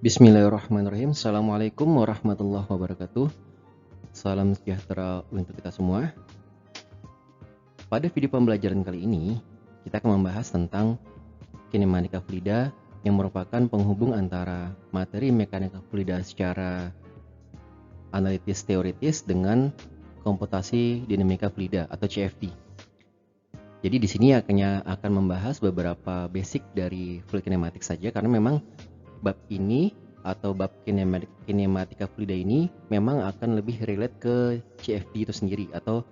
Bismillahirrahmanirrahim. Assalamualaikum warahmatullahi wabarakatuh. Salam sejahtera untuk kita semua. Pada video pembelajaran kali ini, kita akan membahas tentang kinematika fluida yang merupakan penghubung antara materi mekanika fluida secara analitis teoritis dengan komputasi dinamika fluida atau CFD. Jadi di sini akan membahas beberapa basic dari fluid kinematik saja, karena memang bab ini atau bab kinematika fluida ini memang akan lebih relate ke CFD itu sendiri atau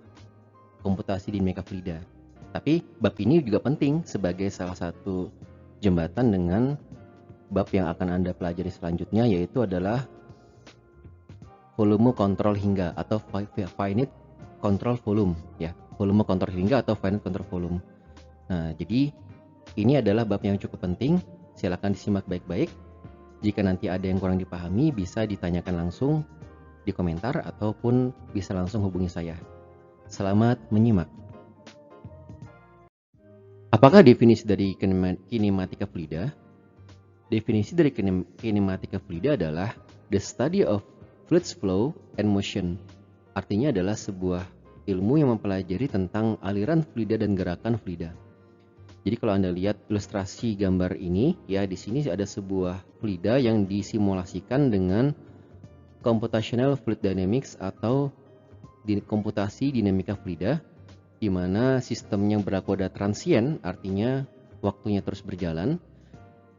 komputasi dinamika fluida. Tapi bab ini juga penting sebagai salah satu jembatan dengan bab yang akan Anda pelajari selanjutnya, yaitu adalah volume kontrol hingga atau finite control volume ya. Volume kontrol hingga atau finite control volume. Nah, jadi ini adalah bab yang cukup penting. Silakan disimak baik-baik. Jika nanti ada yang kurang dipahami, bisa ditanyakan langsung di komentar ataupun bisa langsung hubungi saya. Selamat menyimak. Apakah definisi dari kinematika fluida? Definisi dari kinematika fluida adalah the study of fluids flow and motion. Artinya adalah sebuah ilmu yang mempelajari tentang aliran fluida dan gerakan fluida. Jadi kalau Anda lihat ilustrasi gambar ini, ya di sini ada sebuah fluida yang disimulasikan dengan computational fluid dynamics atau komputasi dinamika fluida, di mana sistemnya berlaku ada transient, artinya waktunya terus berjalan.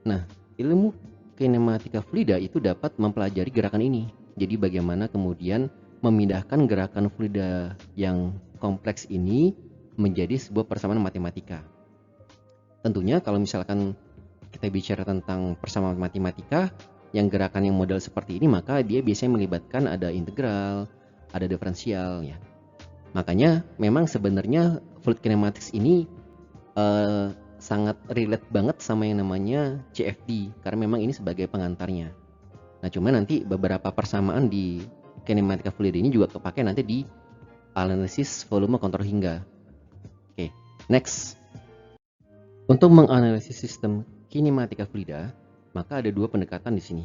Nah, ilmu kinematika fluida itu dapat mempelajari gerakan ini. Jadi bagaimana kemudian memindahkan gerakan fluida yang kompleks ini menjadi sebuah persamaan matematika. Tentunya kalau misalkan kita bicara tentang persamaan matematika yang gerakan yang model seperti ini, maka dia biasanya melibatkan ada integral, ada diferensial ya. Makanya memang sebenarnya fluid kinematics ini sangat relate banget sama yang namanya CFD, karena memang ini sebagai pengantarnya. Nah, cuma nanti beberapa persamaan di kinematika fluid ini juga kepake nanti di analisis volume kontrol hingga. Oke, next. Untuk menganalisis sistem kinematika fluida, maka ada dua pendekatan di sini.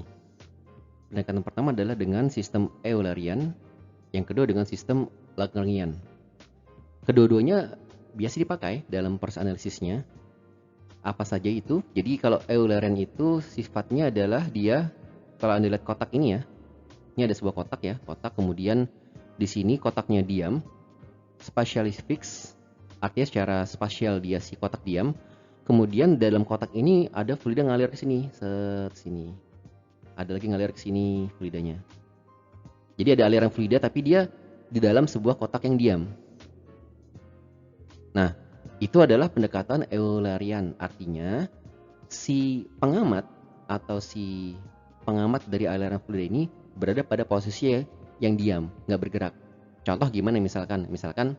Pendekatan pertama adalah dengan sistem Eulerian, yang kedua dengan sistem Lagrangian. Kedua-duanya biasa dipakai dalam proses analisisnya. Apa saja itu? Jadi kalau Eulerian itu sifatnya adalah dia, kalau Anda lihat kotak ini ya, ini ada sebuah kotak ya, kotak, kemudian di sini kotaknya diam, spatially fixed, artinya secara spasial dia si kotak diam. Kemudian dalam kotak ini ada fluida ngalir ke sini, sini. Ada lagi ngalir ke sini fluidanya. Jadi ada aliran fluida tapi dia di dalam sebuah kotak yang diam. Nah, itu adalah pendekatan Eulerian, artinya si pengamat atau si pengamat dari aliran fluida ini berada pada posisi yang diam, nggak bergerak. Contoh gimana misalkan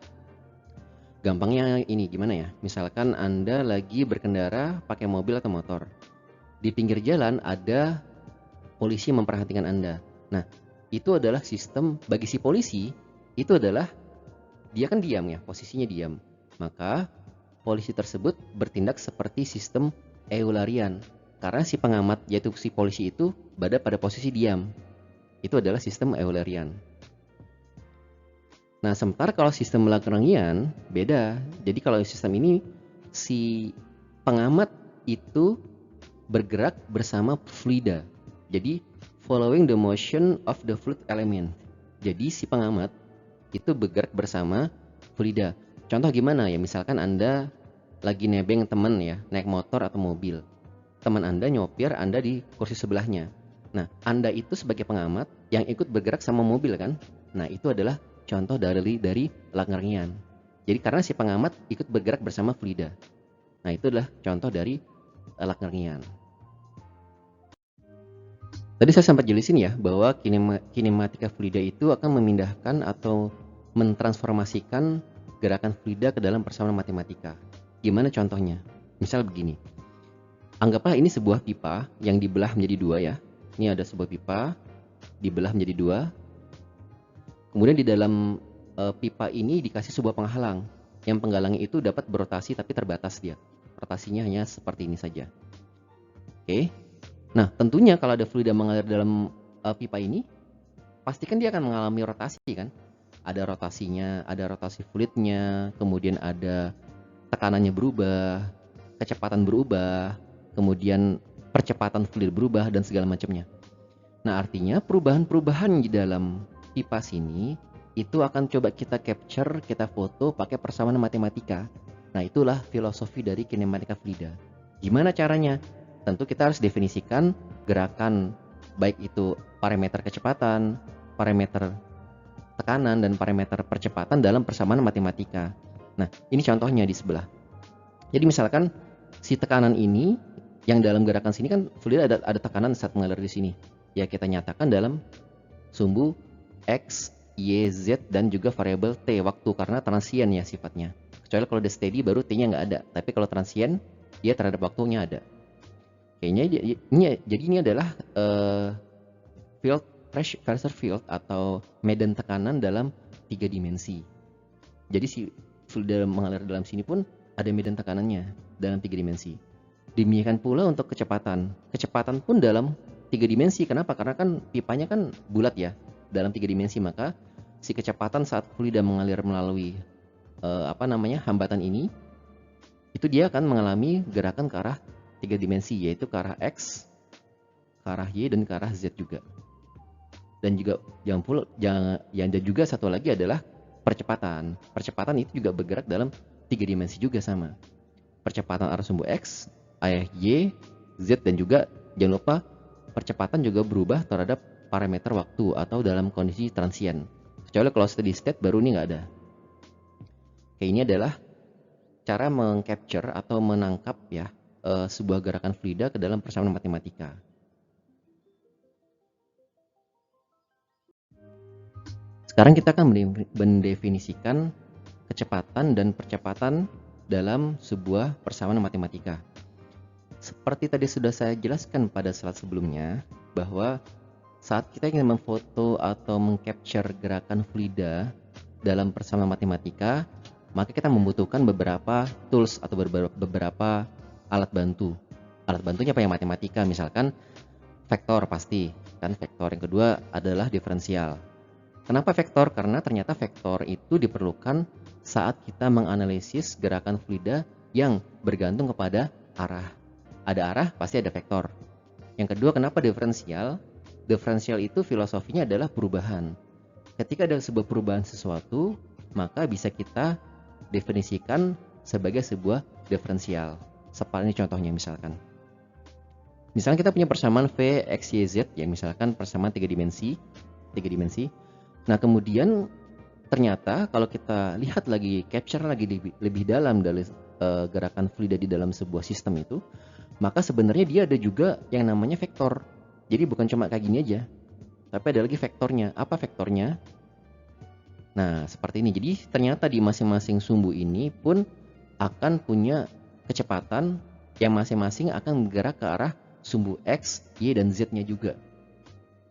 gampangnya ini gimana ya? Misalkan Anda lagi berkendara pakai mobil atau motor. Di pinggir jalan ada polisi memperhatikan Anda. Nah, itu adalah sistem bagi si polisi, itu adalah dia kan diam ya, posisinya diam. Maka polisi tersebut bertindak seperti sistem Eulerian. Karena si pengamat yaitu si polisi itu berada pada posisi diam. Itu adalah sistem Eulerian. Nah, sementara kalau sistem Lagrangian beda. Jadi kalau sistem ini si pengamat itu bergerak bersama fluida. Jadi following the motion of the fluid element. Jadi si pengamat itu bergerak bersama fluida. Contoh gimana ya? Misalkan Anda lagi nebeng teman ya, naik motor atau mobil. Teman Anda nyopir, Anda di kursi sebelahnya. Nah, Anda itu sebagai pengamat yang ikut bergerak sama mobil kan? Nah, itu adalah contoh dari Lagrangian. Jadi karena si pengamat ikut bergerak bersama fluida. Nah, itu adalah contoh dari Lagrangian. Tadi saya sempat jelasin ya bahwa kinematika fluida itu akan memindahkan atau mentransformasikan gerakan fluida ke dalam persamaan matematika. Gimana contohnya? Misal begini. Anggaplah ini sebuah pipa yang dibelah menjadi dua ya. Ini ada sebuah pipa dibelah menjadi dua. Kemudian di dalam pipa ini dikasih sebuah penghalang. Yang penghalangnya itu dapat berotasi tapi terbatas dia. Rotasinya hanya seperti ini saja. Oke. Nah, tentunya kalau ada fluida mengalir dalam pipa ini, pastikan dia akan mengalami rotasi kan. Ada rotasinya, ada rotasi fluidnya, kemudian ada tekanannya berubah, kecepatan berubah, kemudian percepatan fluid berubah dan segala macamnya. Nah, artinya perubahan-perubahan di dalam pipa sini itu akan coba kita capture, kita foto pakai persamaan matematika. Nah, itulah filosofi dari kinematika fluida. Gimana caranya? Tentu kita harus definisikan gerakan, baik itu parameter kecepatan, parameter tekanan, dan parameter percepatan dalam persamaan matematika. Nah, ini contohnya di sebelah. Jadi misalkan si tekanan ini yang dalam gerakan sini kan fluid ada tekanan saat mengalir di sini. Ya kita nyatakan dalam sumbu X, Y, Z dan juga variabel T waktu karena transien ya sifatnya. Kecuali kalau udah steady baru T-nya nggak ada. Tapi kalau transien dia terhadap waktunya ada. Jadi ini adalah field pressure field atau medan tekanan dalam 3 dimensi. Jadi si fluid mengalir dalam sini pun ada medan tekanannya dalam 3 dimensi. Demikian pula untuk kecepatan. Kecepatan pun dalam 3 dimensi. Kenapa? Karena kan pipanya kan bulat ya, dalam 3 dimensi. Maka si kecepatan saat fluida mengalir melalui hambatan ini, itu dia akan mengalami gerakan ke arah 3 dimensi, yaitu ke arah X, ke arah Y, dan ke arah Z juga. Dan juga yang juga satu lagi adalah percepatan. Percepatan itu juga bergerak dalam 3 dimensi juga sama. Percepatan arah sumbu X, Y, Z, dan juga jangan lupa percepatan juga berubah terhadap parameter waktu atau dalam kondisi transien. Kecuali kalau steady state baru ini nggak ada. Oke, ini adalah cara mengcapture atau menangkap ya sebuah gerakan fluida ke dalam persamaan matematika. Sekarang kita akan mendefinisikan kecepatan dan percepatan dalam sebuah persamaan matematika. Seperti tadi sudah saya jelaskan pada slide sebelumnya, bahwa saat kita ingin memfoto atau mengcapture gerakan fluida dalam persamaan matematika, maka kita membutuhkan beberapa tools atau beberapa alat bantu. Alat bantunya apa yang matematika, misalkan vektor pasti, kan vektor. Yang kedua adalah diferensial. Kenapa vektor? Karena ternyata vektor itu diperlukan saat kita menganalisis gerakan fluida yang bergantung kepada arah. Ada arah, pasti ada vektor. Yang kedua, kenapa diferensial? Diferensial itu filosofinya adalah perubahan. Ketika ada sebuah perubahan sesuatu, maka bisa kita definisikan sebagai sebuah diferensial. Seperti ini contohnya misalkan. Misalnya kita punya persamaan V, X, Y, Z, ya misalkan persamaan 3 dimensi. Nah, kemudian ternyata kalau kita lihat lagi, capture lagi lebih dalam dari gerakan fluida di dalam sebuah sistem itu, maka sebenarnya dia ada juga yang namanya vektor. Jadi bukan cuma kayak gini aja, tapi ada lagi vektornya. Apa vektornya? Nah, seperti ini. Jadi ternyata di masing-masing sumbu ini pun akan punya kecepatan yang masing-masing akan bergerak ke arah sumbu X, Y, dan Z-nya juga.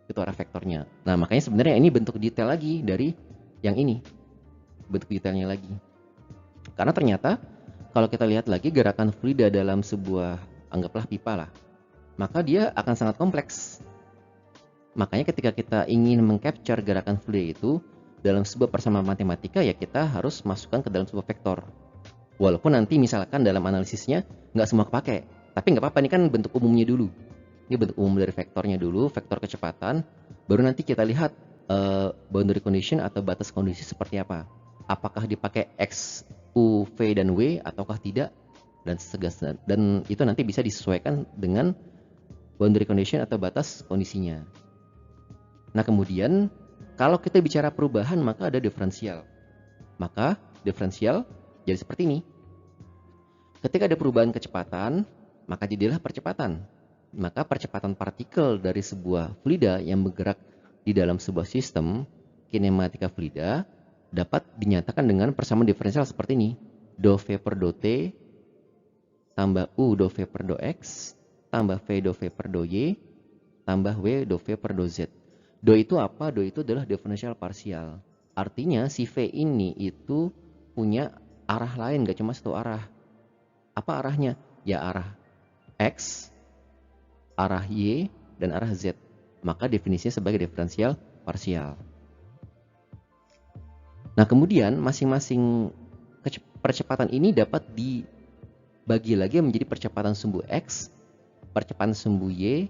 Itu arah vektornya. Nah, makanya sebenarnya ini bentuk detail lagi dari yang ini. Bentuk detailnya lagi. Karena ternyata kalau kita lihat lagi gerakan fluida dalam sebuah, anggaplah pipa lah, maka dia akan sangat kompleks. Makanya ketika kita ingin mengcapture gerakan fluida itu dalam sebuah persamaan matematika, ya kita harus masukkan ke dalam sebuah vektor. Walaupun nanti misalkan dalam analisisnya nggak semua kepake, tapi nggak apa-apa, ini kan bentuk umumnya dulu. Ini bentuk umum dari vektornya dulu, vektor kecepatan. Baru nanti kita lihat boundary condition atau batas kondisi seperti apa. Apakah dipakai X, U, V, dan W ataukah tidak, dan seterusnya. Dan itu nanti bisa disesuaikan dengan boundary condition atau batas kondisinya. Nah, kemudian kalau kita bicara perubahan, maka ada diferensial. Maka diferensial jadi seperti ini. Ketika ada perubahan kecepatan, maka jadilah percepatan. Maka percepatan partikel dari sebuah fluida yang bergerak di dalam sebuah sistem kinematika fluida dapat dinyatakan dengan persamaan diferensial seperti ini. Do V per do T tambah U do V per do X tambah V do V per do Y tambah W do V per do Z. Do itu apa? Do itu adalah diferensial parsial. Artinya si V ini itu punya arah lain, gak cuma satu arah. Apa arahnya? Ya arah X arah Y dan arah Z. Maka definisinya sebagai diferensial parsial. Nah, kemudian masing-masing percepatan ini dapat dibagi lagi menjadi percepatan sumbu X, percepatan sumbu Y,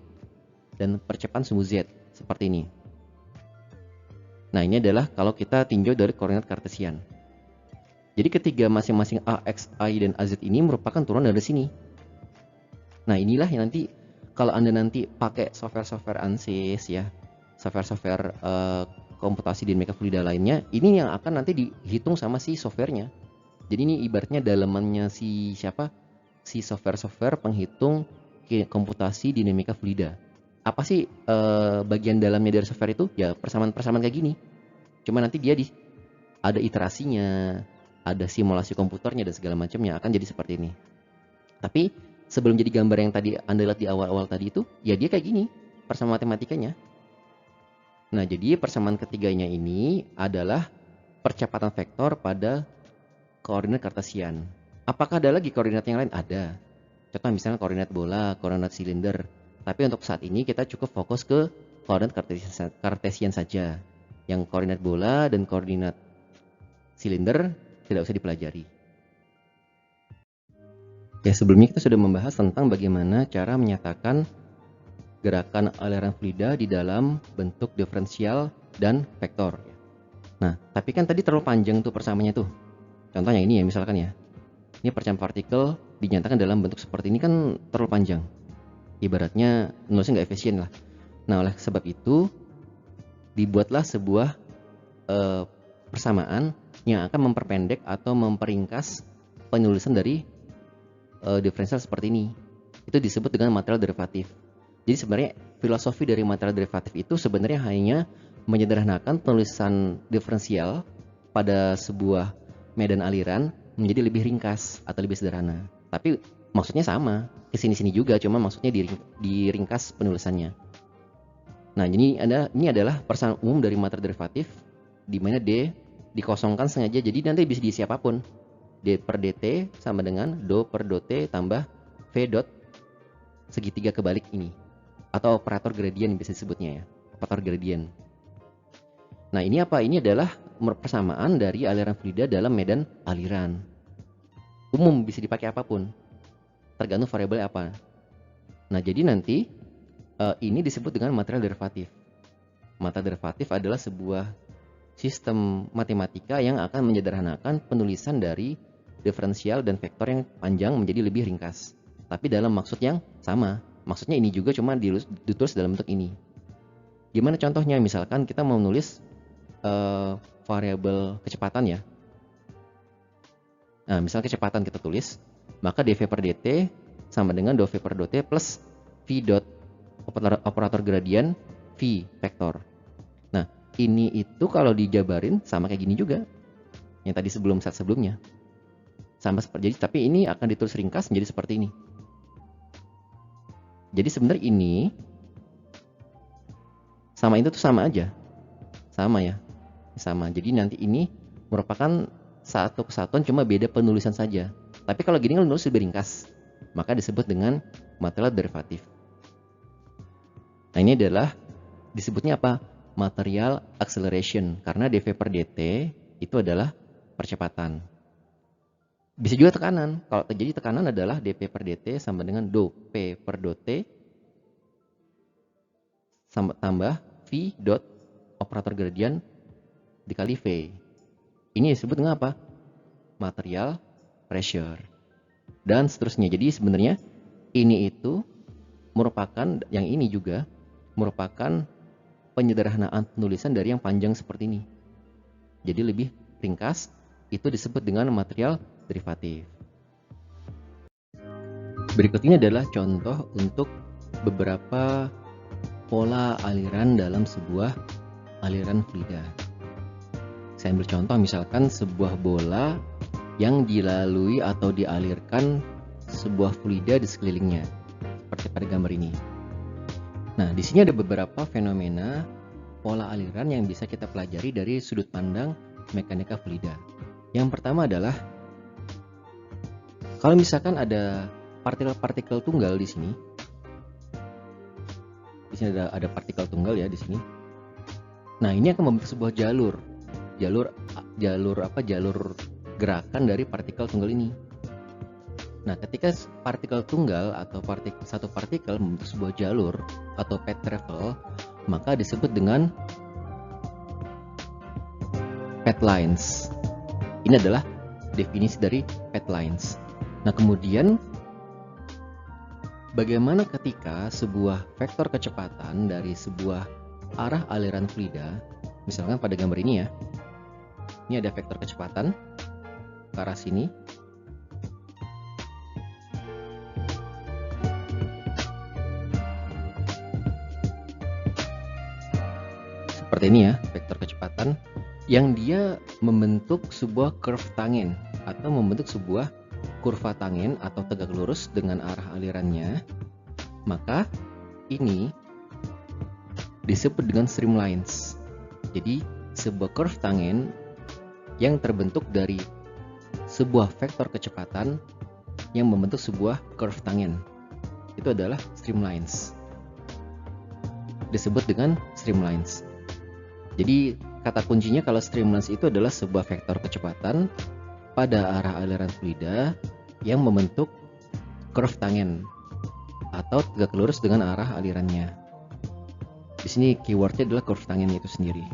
dan percepatan sumbu Z, seperti ini. Nah, ini adalah kalau kita tinjau dari koordinat kartesian. Jadi ketiga masing-masing AX, Y, dan AZ ini merupakan turunan dari sini. Nah, inilah yang nanti kalau Anda nanti pakai software-software ANSYS ya, software-software komputasi dinamika fluida lainnya, ini yang akan nanti dihitung sama si softwarenya. Jadi ini ibaratnya dalamannya si siapa? Si software-software penghitung komputasi dinamika fluida. Apa sih bagian dalamnya dari software itu? Ya persamaan-persamaan kayak gini. Cuma nanti dia ada iterasinya, ada simulasi komputernya dan segala macamnya, akan jadi seperti ini. Tapi sebelum jadi gambar yang tadi Anda lihat di awal-awal tadi itu, ya dia kayak gini persamaan matematikanya. Nah, jadi persamaan ketiganya ini adalah percepatan vektor pada koordinat kartesian. Apakah ada lagi koordinat yang lain? Ada. Contoh misalnya koordinat bola, koordinat silinder. Tapi untuk saat ini kita cukup fokus ke koordinat kartesian saja. Yang koordinat bola dan koordinat silinder tidak usah dipelajari. Ya, sebelumnya kita sudah membahas tentang bagaimana cara menyatakan gerakan aliran fluida di dalam bentuk diferensial dan vektor. Nah, tapi kan tadi terlalu panjang tuh persamaannya tuh. Contohnya ini ya, misalkan ya. Ini persamaan partikel dinyatakan dalam bentuk seperti ini kan terlalu panjang. Ibaratnya nulisnya nggak efisien lah. Nah, oleh sebab itu dibuatlah sebuah persamaan yang akan memperpendek atau memperingkas penulisan dari diferensial seperti ini. Itu disebut dengan material derivatif. Jadi sebenarnya filosofi dari material derivatif itu sebenarnya hanya menyederhanakan penulisan diferensial pada sebuah medan aliran menjadi lebih ringkas atau lebih sederhana. Tapi maksudnya sama, kesini-sini juga, cuma maksudnya diringkas penulisannya. Nah, ini adalah persamaan umum dari material derivatif, di mana D dikosongkan sengaja, jadi nanti bisa diisi apapun. D per dt sama dengan do per dot tambah V dot segitiga kebalik ini. Atau operator gradien bisa disebutnya ya, operator gradien. Nah, ini apa? Ini adalah persamaan dari aliran fluida dalam medan aliran. Umum, bisa dipakai apapun, tergantung variabel apa. Nah, jadi nanti ini disebut dengan material derivatif. Material derivatif adalah sebuah sistem matematika yang akan menyederhanakan penulisan dari diferensial dan vektor yang panjang menjadi lebih ringkas, tapi dalam maksud yang sama. Maksudnya ini juga cuma ditulis dalam bentuk ini. Gimana contohnya? Misalkan kita mau menulis variabel kecepatan ya. Nah, misalnya kecepatan kita tulis, maka dv per dt sama dengan dov per dot plus v dot operator gradien v vektor. Nah, ini itu kalau dijabarin sama kayak gini juga. Yang tadi saat sebelumnya. Sama seperti, jadi tapi ini akan ditulis ringkas menjadi seperti ini. Jadi sebenarnya ini sama itu tuh sama aja. Sama ya. Sama. Jadi nanti ini merupakan satu kesatuan, cuma beda penulisan saja. Tapi kalau gini kan nulis lebih ringkas, maka disebut dengan material derivatif. Nah, ini adalah disebutnya apa? Material acceleration, karena dv per dt itu adalah percepatan. Bisa juga tekanan. Kalau terjadi tekanan adalah dp per dt sama dengan do p per dot tambah v dot operator gradien dikali v. Ini disebut dengan apa? Material pressure. Dan seterusnya. Jadi sebenarnya ini itu merupakan, yang ini juga merupakan penyederhanaan penulisan dari yang panjang seperti ini. Jadi lebih ringkas, itu disebut dengan material derivatif. Berikut ini adalah contoh untuk beberapa pola aliran dalam sebuah aliran fluida. Saya ambil contoh misalkan sebuah bola yang dilalui atau dialirkan sebuah fluida di sekelilingnya, seperti pada gambar ini. Nah, di sini ada beberapa fenomena pola aliran yang bisa kita pelajari dari sudut pandang mekanika fluida. Yang pertama adalah kalau misalkan ada partikel-partikel tunggal di sini, Di sini ada partikel tunggal ya di sini. Nah, ini akan membentuk sebuah jalur gerakan dari partikel tunggal ini. Nah, ketika partikel tunggal atau satu partikel membentuk sebuah jalur atau path travel, maka disebut dengan path lines. Ini adalah definisi dari path lines. Nah, kemudian bagaimana ketika sebuah vektor kecepatan dari sebuah arah aliran fluida, misalkan pada gambar ini ya, ini ada vektor kecepatan ke arah sini. Seperti ini ya, vektor kecepatan yang dia membentuk sebuah curve tangen atau membentuk sebuah kurva tangen atau tegak lurus dengan arah alirannya. Maka ini disebut dengan streamlines. Jadi sebuah curve tangen yang terbentuk dari sebuah vektor kecepatan yang membentuk sebuah curve tangen, itu adalah streamlines. Disebut dengan streamlines. Jadi kata kuncinya kalau streamlines itu adalah sebuah vektor kecepatan pada arah aliran fluida yang membentuk curve tangen atau tegak lurus dengan arah alirannya. Di sini keywordnya adalah curve tangen itu sendiri.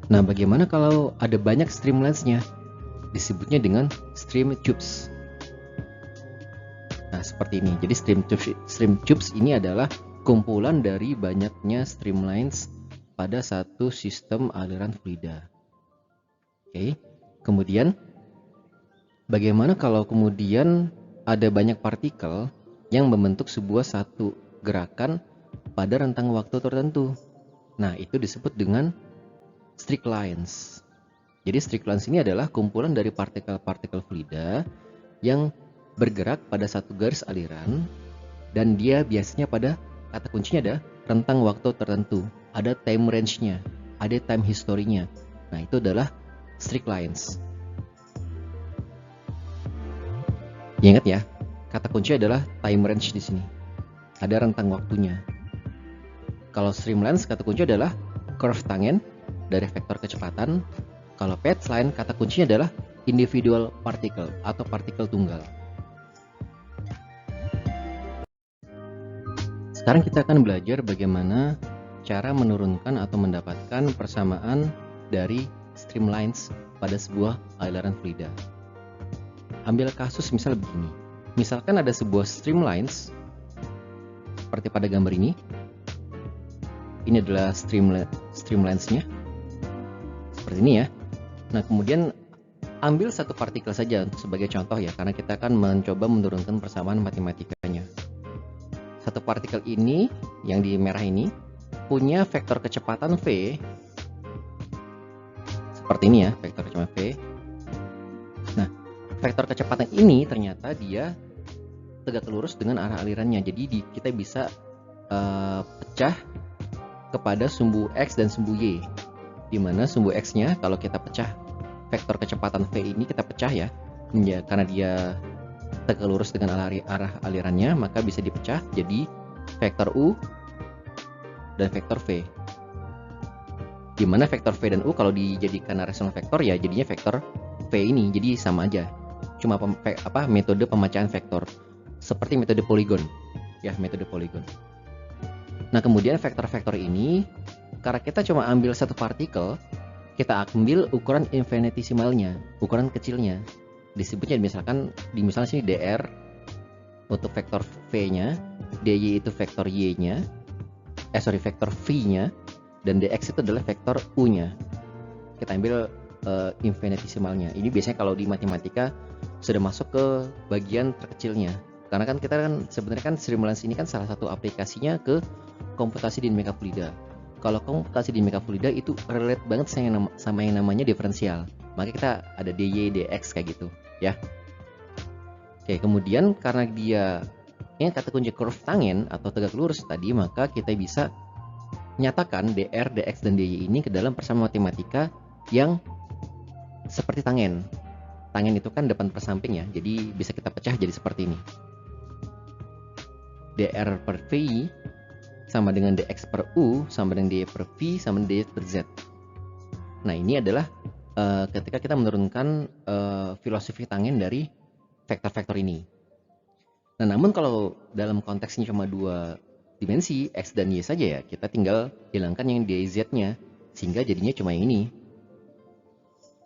Nah, bagaimana kalau ada banyak streamlines-nya? Disebutnya dengan stream tubes. Nah, seperti ini. Jadi stream tubes ini adalah kumpulan dari banyaknya streamlines pada satu sistem aliran fluida. Oke. Kemudian bagaimana kalau kemudian ada banyak partikel yang membentuk sebuah satu gerakan pada rentang waktu tertentu? Nah, itu disebut dengan streak lines. Jadi streak lines ini adalah kumpulan dari partikel-partikel fluida yang bergerak pada satu garis aliran, dan dia biasanya pada, kata kuncinya ada rentang waktu tertentu, ada time range-nya, ada time history-nya. Nah, itu adalah streak lines. Ingat ya, kata kunci adalah time range di sini. Ada rentang waktunya. Kalau streamlines kata kunci adalah curve tangen dari vektor kecepatan. Kalau path line kata kuncinya adalah individual particle atau partikel tunggal. Sekarang kita akan belajar bagaimana cara menurunkan atau mendapatkan persamaan dari streamlines pada sebuah aliran fluida. Ambil kasus misal begini. Misalkan ada sebuah streamlines seperti pada gambar ini. Ini adalah streamlines-nya. Seperti ini ya. Nah, kemudian ambil satu partikel saja untuk sebagai contoh ya, karena kita akan mencoba menurunkan persamaan matematikanya. Satu partikel ini yang di merah ini punya vektor kecepatan v. Seperti ini ya, vektor kecepatan v. Nah, vektor kecepatan ini ternyata dia tegak lurus dengan arah alirannya. Jadi kita bisa pecah kepada sumbu x dan sumbu y, di mana sumbu x-nya kalau kita pecah vektor kecepatan v ini kita pecah ya, karena dia tegak lurus dengan arah alirannya, maka bisa dipecah jadi vektor u dan vektor v. Di mana vektor v dan u kalau dijadikan rasional vektor ya jadinya vektor v ini, jadi sama aja. Cuma metode pemecahan vektor seperti metode poligon ya, metode poligon. Nah, kemudian vektor-vektor ini karena kita cuma ambil satu partikel, kita ambil ukuran infinitesimalnya, ukuran kecilnya. Disebutnya misalkan sini dr untuk vektor v-nya, dy itu vektor y-nya, vektor v-nya, dan dx itu adalah vektor u-nya. Kita ambil infinitesimalnya. Ini biasanya kalau di matematika sudah masuk ke bagian terkecilnya. Karena kan kita sebenarnya streamlines ini kan salah satu aplikasinya ke komputasi dinamika fluida. Kalau komputasi dinamika fluida itu relate banget sama yang namanya diferensial. Maka kita ada dy, dx kayak gitu, ya. Oke, kemudian karena dia ini kata kunci curve tangen atau tegak lurus tadi, maka kita bisa nyatakan dr, dx, dan dy ini ke dalam persamaan matematika yang seperti tangen. Tangen itu kan depan per samping ya, jadi bisa kita pecah jadi seperti ini. dr per v sama dengan dx per u sama dengan dy per v sama dengan dy per z. Nah, ini adalah ketika kita menurunkan filosofi tangent dari vektor-vektor ini. Nah, namun kalau dalam konteksnya cuma dua dimensi, x dan y saja ya, kita tinggal hilangkan yang dz-nya, sehingga jadinya cuma yang ini,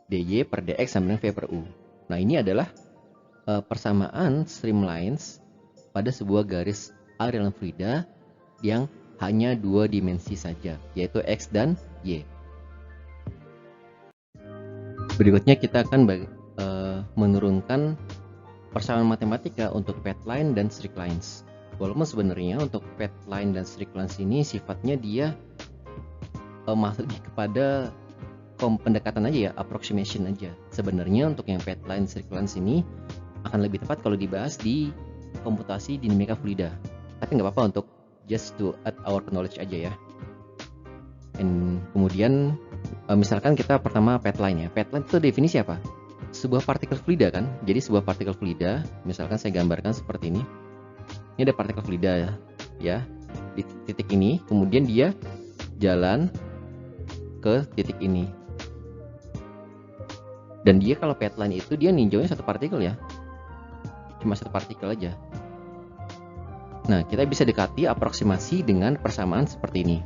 dy per dx sama dengan v per u. Nah, ini adalah persamaan streamlines pada sebuah garis aliran fluida yang hanya dua dimensi saja, yaitu x dan y. Berikutnya kita akan menurunkan persamaan matematika untuk path line dan streak lines. Walaupun sebenarnya untuk path line dan streak lines ini sifatnya dia masuk kepada pendekatan aja ya, approximation aja. Sebenarnya untuk yang path line streak lines ini akan lebih tepat kalau dibahas di komputasi dinamika fluida. Tapi nggak apa-apa untuk just to add our knowledge aja ya. Dan kemudian misalkan kita pertama path line ya. Path line itu definisi apa? Sebuah partikel fluida kan. Jadi sebuah partikel fluida, misalkan saya gambarkan seperti ini. Ini ada partikel fluida ya di titik ini, kemudian dia jalan ke titik ini. Dan dia kalau path line itu dia ninjaunya satu partikel ya. Cuma satu partikel aja. Nah, kita bisa dekati aproksimasi dengan persamaan seperti ini.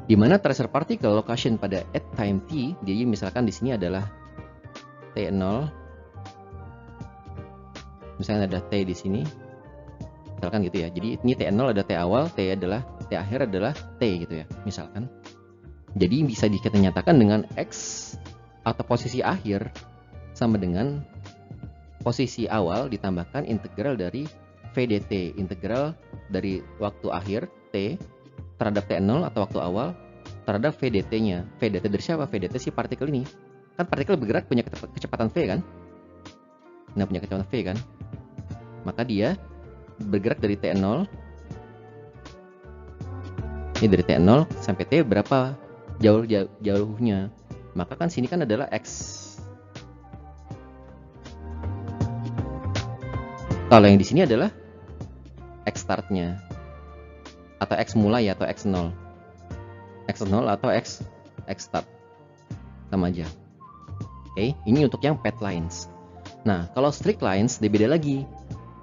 Di mana tracer particle location pada at time t, jadi misalkan di sini adalah T0. Misalnya ada T di sini. Misalkan gitu ya. Jadi ini T0 ada T awal, T akhir adalah T gitu ya, misalkan. Jadi bisa kita nyatakan dengan X atau posisi akhir sama dengan posisi awal ditambahkan integral dari VDT, integral dari waktu akhir T terhadap T0 atau waktu awal terhadap VDT-nya. VDT dari siapa? VDT si partikel ini. Kan partikel bergerak punya kecepatan V kan? Nah, punya kecepatan V kan? Maka dia bergerak dari T0. Ini dari T0 sampai T berapa jauhnya? Maka kan sini kan adalah X. Kalau yang di sini adalah X startnya. Atau X mulai atau X0. X0 atau X start. Sama aja. Oke, ini untuk yang path lines. Nah, kalau streak lines dia beda lagi.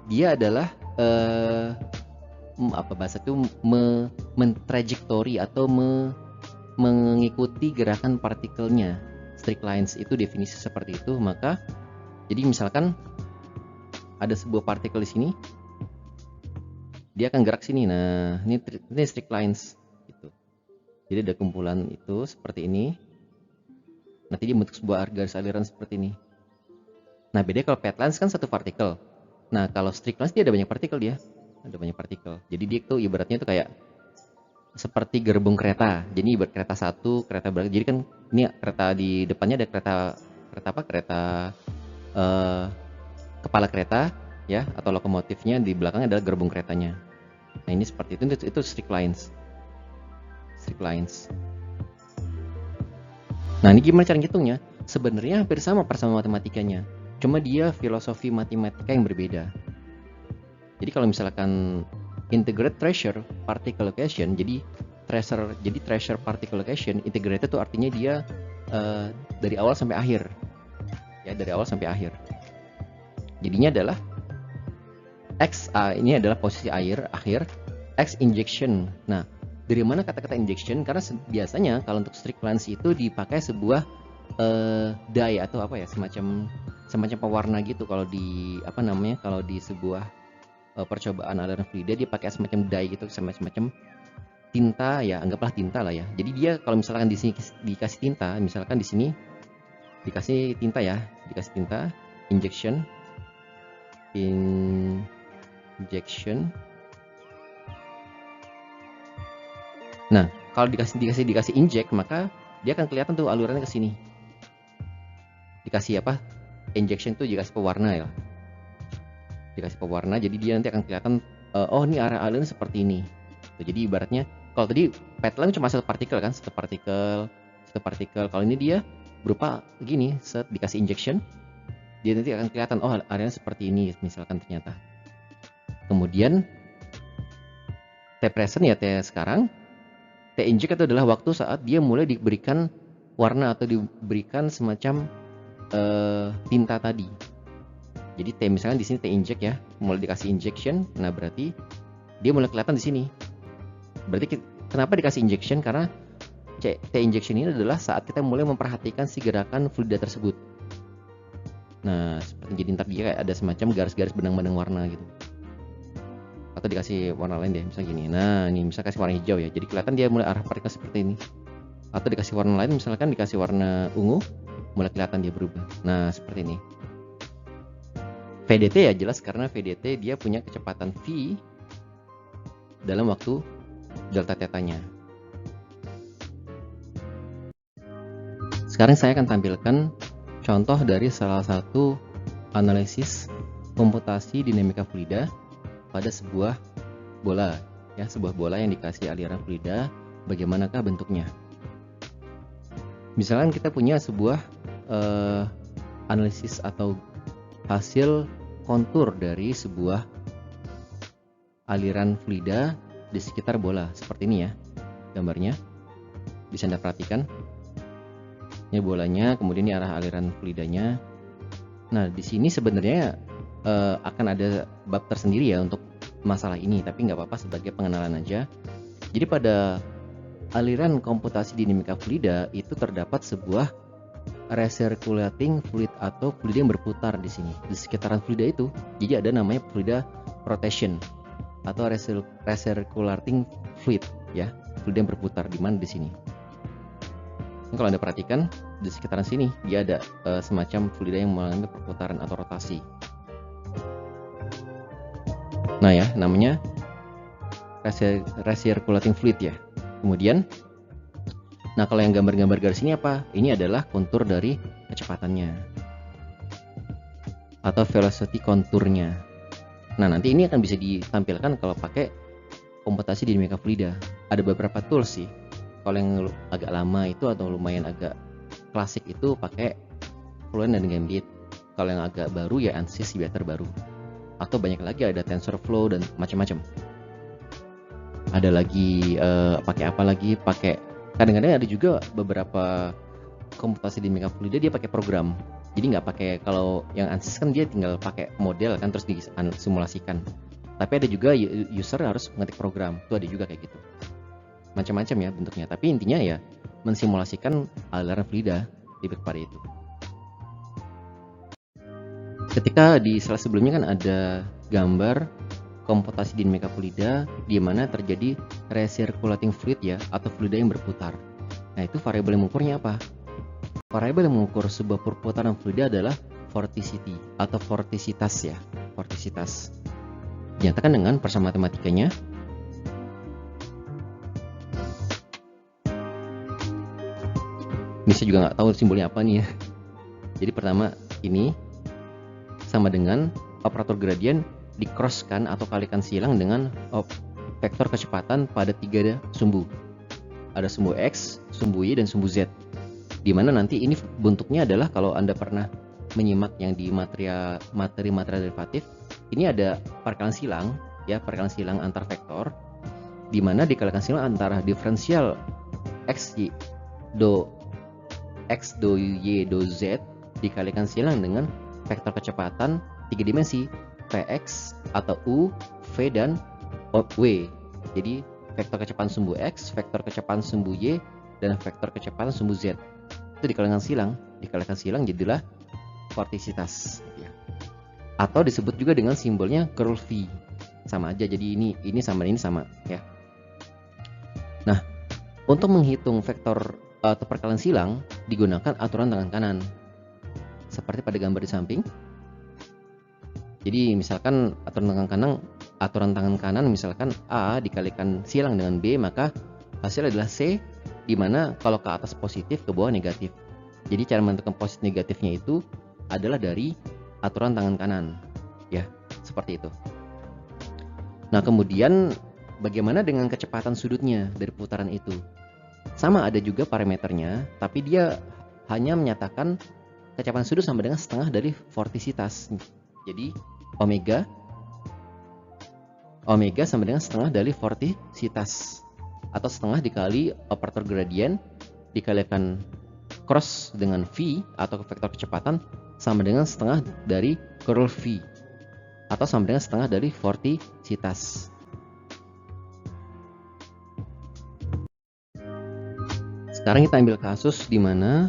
Dia adalah bahasa itu mentrajektori atau mengikuti gerakan partikelnya. Streak lines itu definisi seperti itu. Maka jadi misalkan ada sebuah partikel di sini, dia akan gerak sini. Nah, ini streak lines gitu. Jadi ada kumpulan itu seperti ini. Nanti dia bentuk sebuah garis aliran seperti ini. Nah, beda kalau path lines kan satu partikel. Nah, kalau streak lines dia ada banyak partikel dia. Ada banyak partikel. Jadi dia tuh ibaratnya itu kayak seperti gerbong kereta. Jadi ibarat kereta satu, kereta berapa. Jadi kan ini kereta di depannya ada kereta kepala kereta ya, atau lokomotifnya, di belakangnya adalah gerbong keretanya. Nah, ini seperti itu streak lines. Streak lines. Nah, ini gimana cara ngitungnya? Sebenarnya hampir sama persamaan matematikanya. Cuma dia filosofi matematika yang berbeda. Jadi kalau misalkan integrate tracer particle location, jadi tracer particle location integrated itu artinya dia dari awal sampai akhir. Ya, dari awal sampai akhir. Jadinya adalah X ini adalah posisi akhir, X injection. Nah, dari mana kata-kata injection? Karena biasanya kalau untuk streak lines itu dipakai sebuah dye atau apa ya, semacam pewarna gitu. Kalau di kalau di sebuah percobaan aliran fluida dia pakai semacam dye gitu, semacam tinta ya, anggaplah tinta lah ya. Jadi dia kalau misalkan di sini dikasih tinta, misalkan di sini dikasih tinta ya, dikasih tinta injection. Nah, kalau dikasih inject, maka dia akan kelihatan tuh alurannya ke sini. Dikasih apa? Injection tuh dikasih pewarna ya. Dikasih pewarna, jadi dia nanti akan kelihatan oh ini arah aliran seperti ini. Tuh, jadi ibaratnya kalau tadi path line cuma satu partikel kan, satu partikel. Kalau ini dia berupa gini, dikasih injection, dia nanti akan kelihatan oh areanya seperti ini misalkan ternyata. Kemudian T present ya T sekarang. T inject itu adalah waktu saat dia mulai diberikan warna atau diberikan semacam tinta tadi. Jadi T misalnya di sini T inject ya, mulai dikasih injection. Nah, berarti dia mulai kelihatan di sini. Berarti kenapa dikasih injection? Karena T injection ini adalah saat kita mulai memperhatikan si gerakan fluida tersebut. Nah, seperti jadi ntar dia kayak ada semacam garis-garis benang-benang warna gitu. Atau dikasih warna lain deh, misalnya gini. Nah, ini misalnya kasih warna hijau ya, jadi kelihatan dia mulai arah partikel seperti ini. Atau dikasih warna lain, misalkan dikasih warna ungu, mulai kelihatan dia berubah. Nah, seperti ini. VDT ya jelas, karena VDT dia punya kecepatan V dalam waktu delta tetanya. Sekarang saya akan tampilkan contoh dari salah satu analisis komputasi dinamika fluida pada sebuah bola ya, sebuah bola yang dikasih aliran fluida, bagaimanakah bentuknya. Misalkan kita punya sebuah analisis atau hasil kontur dari sebuah aliran fluida di sekitar bola, seperti ini ya gambarnya, bisa Anda perhatikan. Ini bolanya, kemudian ini arah aliran fluidanya. Nah, di sini sebenarnya akan ada bab tersendiri ya untuk masalah ini, tapi nggak apa-apa sebagai pengenalan aja. Jadi pada aliran komputasi dinamika fluida itu terdapat sebuah recirculating fluid atau fluida yang berputar di sini di sekitaran fluida itu. Jadi ada namanya fluida rotation atau recirculating fluid ya, fluida yang berputar di mana di sini. Ini kalau Anda perhatikan di sekitaran sini dia ada semacam fluida yang mengalami perputaran atau rotasi. Nah ya, namanya recirculating fluid ya. Kemudian, nah kalau yang gambar-gambar garis ini apa? Ini adalah kontur dari kecepatannya atau velocity konturnya. Nah, nanti ini akan bisa ditampilkan kalau pakai komputasi dinamika fluida. Ada beberapa tools sih. Kalau yang agak lama itu atau lumayan agak klasik itu pakai Fluent dan Gambit. Kalau yang agak baru ya ANSYS biar terbaru. Atau banyak lagi ada TensorFlow dan macam-macam. Ada lagi pakai apa lagi? Pakai kadang-kadang ada juga beberapa komputasi dinamika fluida dia pakai program. Jadi nggak pakai, kalau yang ANSYS kan dia tinggal pakai model kan terus disimulasikan. Tapi ada juga user harus mengetik program. Itu ada juga kayak gitu. Macam-macam ya bentuknya, tapi intinya ya mensimulasikan aliran fluida lebih kepada itu. Ketika di slide sebelumnya kan ada gambar komputasi dinamika fluida di mana terjadi recirculating fluid ya, atau fluida yang berputar. Nah, itu variabel yang mengukurnya apa? Variabel yang mengukur sebuah perputaran fluida adalah vorticity atau vortisitas ya, vortisitas. Dinyatakan dengan persamaan matematikanya. Ini saya juga nggak tahu simbolnya apa nih ya. Jadi pertama ini sama dengan operator gradien di-crosskan atau kalikan silang dengan vektor kecepatan pada 3 sumbu. Ada sumbu X, sumbu Y, dan sumbu Z. Dimana nanti ini bentuknya adalah, kalau Anda pernah menyimak yang di materi derivatif, ini ada perkalian silang ya, perkalian silang antar vektor, dimana dikalikan silang antara diferensial X, Y, X do Y do Z dikalikan silang dengan vektor kecepatan 3 dimensi Px atau U, V, dan W. Jadi vektor kecepatan sumbu X, vektor kecepatan sumbu Y, dan vektor kecepatan sumbu Z itu dikalikan silang jadilah vortisitas ya. Atau disebut juga dengan simbolnya curl V. Sama aja, jadi ini sama ya. Nah, untuk menghitung vektor atau perkalian silang digunakan aturan tangan kanan seperti pada gambar di samping. Jadi misalkan aturan tangan kanan misalkan A dikalikan silang dengan B, maka hasil adalah C, di mana kalau ke atas positif, ke bawah negatif. Jadi cara menentukan positif negatifnya itu adalah dari aturan tangan kanan ya, seperti itu. Nah, kemudian bagaimana dengan kecepatan sudutnya dari putaran itu? Sama, ada juga parameternya, tapi dia hanya menyatakan kecepatan sudut sama dengan setengah dari vortisitas. Jadi omega Omega sama dengan setengah dari vortisitas, atau setengah dikali operator gradient dikalikan cross dengan V atau vektor kecepatan sama dengan setengah dari curl V, atau sama dengan setengah dari vortisitas. Sekarang kita ambil kasus di mana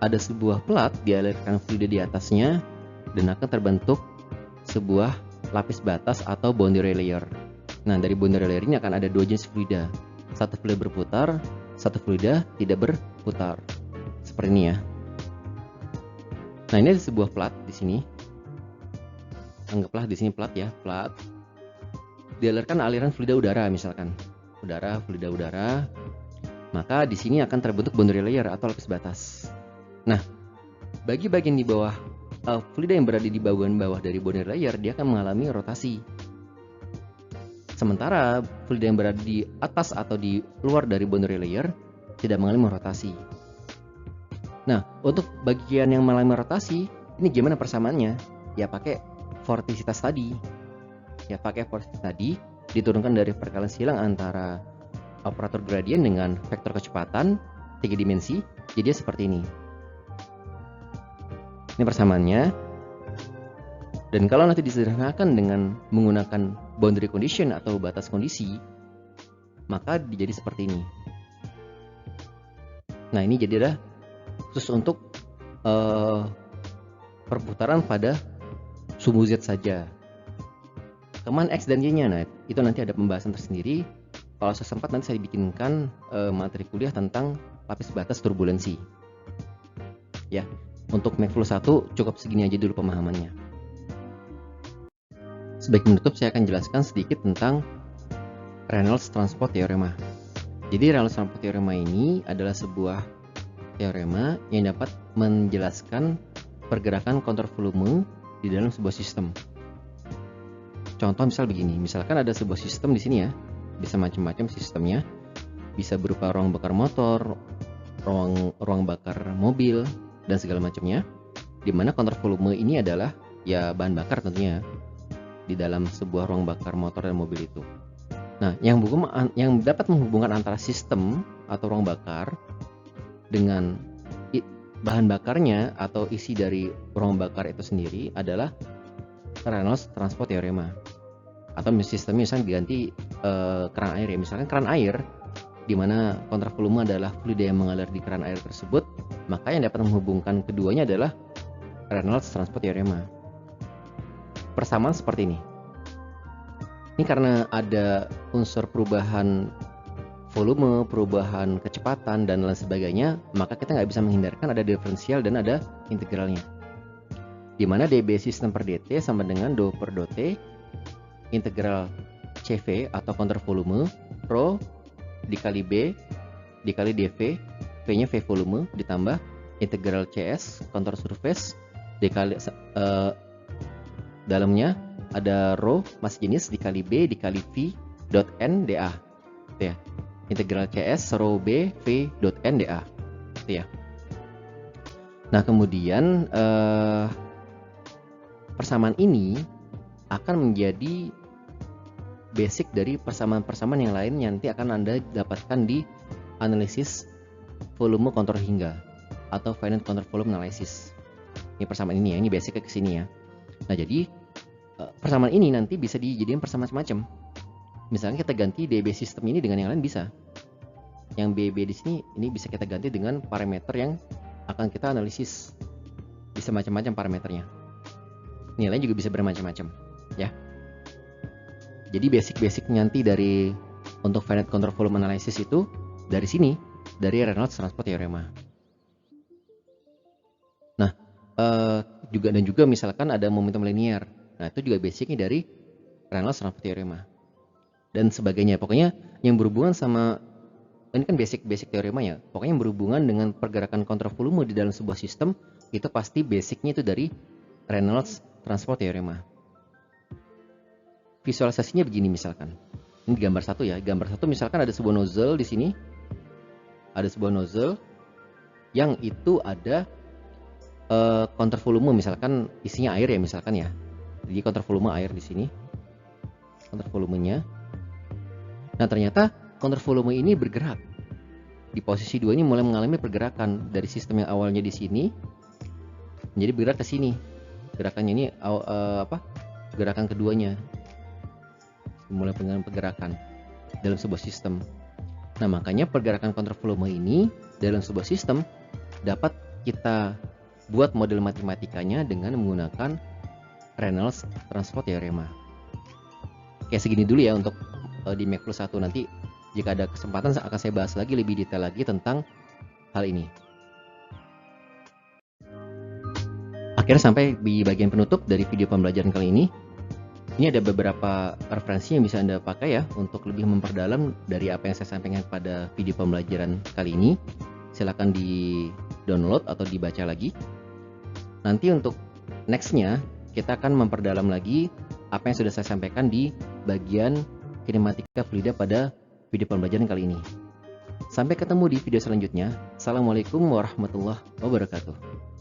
ada sebuah plat dialirkan fluida di atasnya dan akan terbentuk sebuah lapis batas atau boundary layer. Nah, dari boundary layer ini akan ada dua jenis fluida. Satu fluida berputar, satu fluida tidak berputar. Seperti ini ya. Nah, ini ada sebuah plat di sini. Anggaplah di sini plat ya, plat. Dialirkan aliran fluida udara misalkan. Fluida udara. Maka di sini akan terbentuk boundary layer atau lapis batas. Nah, bagi bagian di bawah fluida yang berada di bagian bawah dari boundary layer, dia akan mengalami rotasi. Sementara fluida yang berada di atas atau di luar dari boundary layer tidak mengalami rotasi. Nah, untuk bagian yang mengalami rotasi, ini gimana persamaannya? Ya pakai vortisitas tadi. Diturunkan dari perkalian silang antara operator gradient dengan vektor kecepatan 3 dimensi, jadi seperti ini. Ini persamaannya. Dan kalau nanti disederhanakan dengan menggunakan boundary condition atau batas kondisi, maka jadi seperti ini. Nah, ini jadilah khusus untuk perputaran pada sumbu Z saja. Kemana X dan Y-nya, nah itu nanti ada pembahasan tersendiri. Kalau sesempat nanti saya bikinkan materi kuliah tentang lapis batas turbulensi. Ya, untuk Mek Flu 1 cukup segini aja dulu pemahamannya. Sebagai penutup saya akan jelaskan sedikit tentang Reynolds Transport Theorema. Jadi Reynolds Transport Theorema ini adalah sebuah teorema yang dapat menjelaskan pergerakan kontur volume di dalam sebuah sistem. Contoh misal begini, misalkan ada sebuah sistem di sini ya. Bisa macam-macam sistemnya, bisa berupa ruang bakar motor, ruang bakar mobil, dan segala macamnya. Dimana kontur volume ini adalah ya bahan bakar tentunya di dalam sebuah ruang bakar motor dan mobil itu. Nah, yang dapat menghubungkan antara sistem atau ruang bakar dengan bahan bakarnya atau isi dari ruang bakar itu sendiri adalah Reynolds Transport Theorema. Atau sistemnya misalnya diganti keran air ya, misalkan keran air di mana kontra volume adalah fluida yang mengalir di keran air tersebut, maka yang dapat menghubungkan keduanya adalah Reynolds Transport Theorema. Persamaan seperti ini. Ini karena ada unsur perubahan volume, perubahan kecepatan dan lain sebagainya, maka kita nggak bisa menghindarkan ada diferensial dan ada integralnya. Di mana dB sistem per dt sama dengan dou per dot T integral CV atau kontur volume Rho dikali B dikali dV, V nya V volume ditambah integral CS kontur surface dikali dalamnya ada Rho mas jenis dikali B dikali V dot N dA ya. Integral CS Rho B V dot N dA ya. Nah, kemudian persamaan ini akan menjadi basic dari persamaan-persamaan yang lain yang nanti akan Anda dapatkan di analisis volume kontur hingga atau finite contour volume analysis. Ini persamaan ini ya, ini basicnya ke sini ya. Nah, jadi persamaan ini nanti bisa dijadikan persamaan semacam. Misalnya kita ganti dB sistem ini dengan yang lain bisa. Yang BB di sini ini bisa kita ganti dengan parameter yang akan kita analisis. Bisa macam-macam parameternya. Nilainya juga bisa bermacam-macam, ya. Jadi basic nanti dari untuk finite contour volume analysis itu dari sini, dari Reynolds Transport Theorema. Nah, juga misalkan ada momentum linear. Nah, itu juga basicnya dari Reynolds Transport Theorema. Dan sebagainya. Pokoknya yang berhubungan sama ini kan basic teorema ya. Pokoknya yang berhubungan dengan pergerakan kontur volume di dalam sebuah sistem itu pasti basicnya itu dari Reynolds Transport Theorema. Visualisasinya begini misalkan. Ini gambar 1 ya. Gambar 1 misalkan ada sebuah nozzle di sini. Ada sebuah nozzle yang itu ada kontur volume misalkan isinya air ya misalkan ya. Jadi kontur volume air di sini. counter volumenya. Nah, ternyata counter volume ini bergerak. Di posisi 2 ini mulai mengalami pergerakan dari sistem yang awalnya di sini menjadi bergerak ke sini. Gerakannya ini gerakan keduanya. Mulai dengan pergerakan dalam sebuah sistem. Nah, makanya pergerakan counter volume ini dalam sebuah sistem dapat kita buat model matematikanya dengan menggunakan Reynolds Transport Theorem. Oke, segini dulu ya untuk di Mac Plus 1. Nanti jika ada kesempatan akan saya bahas lagi lebih detail lagi tentang hal ini. Akhirnya sampai di bagian penutup dari video pembelajaran kali ini. Ini ada beberapa referensi yang bisa Anda pakai ya untuk lebih memperdalam dari apa yang saya sampaikan pada video pembelajaran kali ini. Silakan di download atau dibaca lagi. Nanti untuk nextnya kita akan memperdalam lagi apa yang sudah saya sampaikan di bagian kinematika fluida pada video pembelajaran kali ini. Sampai ketemu di video selanjutnya. Assalamualaikum warahmatullahi wabarakatuh.